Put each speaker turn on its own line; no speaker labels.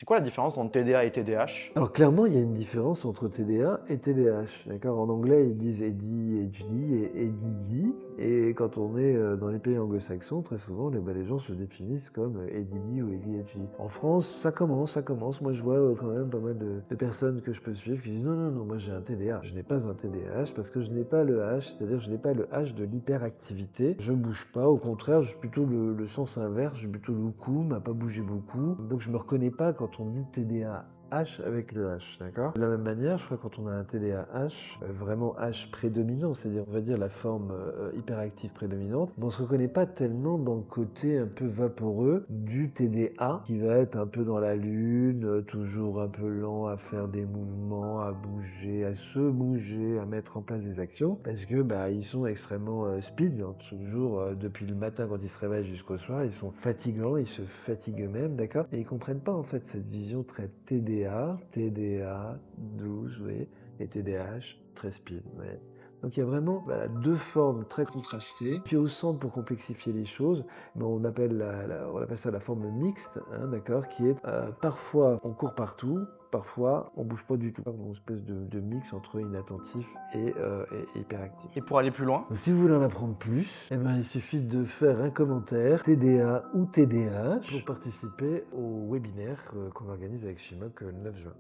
C'est quoi la différence entre TDA et TDAH?
Alors clairement, il y a une différence entre TDA et TDAH, d'accord? En anglais, ils disent ADHD et ADD, et quand on est dans les pays anglo-saxons, très souvent, les gens se définissent comme ADD ou ADHD. En France, ça commence. Moi, je vois quand même pas mal de personnes que je peux suivre qui disent non, non, non, moi j'ai un TDA. Je n'ai pas un TDAH parce que je n'ai pas le H, c'est-à-dire je n'ai pas le H de l'hyperactivité. Je bouge pas, au contraire, j'ai plutôt le sens inverse, j'ai plutôt le coume à pas bouger beaucoup. Donc je me reconnais pas quand on dit TDA. H avec le H, d'accord? De la même manière, je crois que quand on a un TDAH, vraiment H prédominant, c'est-à-dire on va dire la forme hyperactive prédominante, mais on se reconnaît pas tellement dans le côté un peu vaporeux du TDA, qui va être un peu dans la lune, toujours un peu lent à faire des mouvements, à bouger, à se bouger, à mettre en place des actions, parce que bah ils sont extrêmement speed, hein, toujours depuis le matin quand ils se réveillent jusqu'au soir, ils sont fatigants, ils se fatiguent eux-mêmes, d'accord? Et ils comprennent pas en fait cette vision très TDA, 12, vous voyez, et TDAH, très speed, vous voyez. Donc il y a vraiment deux formes très contrastées. Puis au centre, pour complexifier les choses, ben, on appelle ça la forme mixte, hein, d'accord, qui est parfois on court partout, parfois on bouge pas du tout. Une espèce de mix entre inattentif et hyperactif.
Et pour aller plus loin?
Donc, si vous voulez en apprendre plus, eh ben, il suffit de faire un commentaire TDA ou TDAH pour participer au webinaire qu'on organise avec Shimok le 9 juin.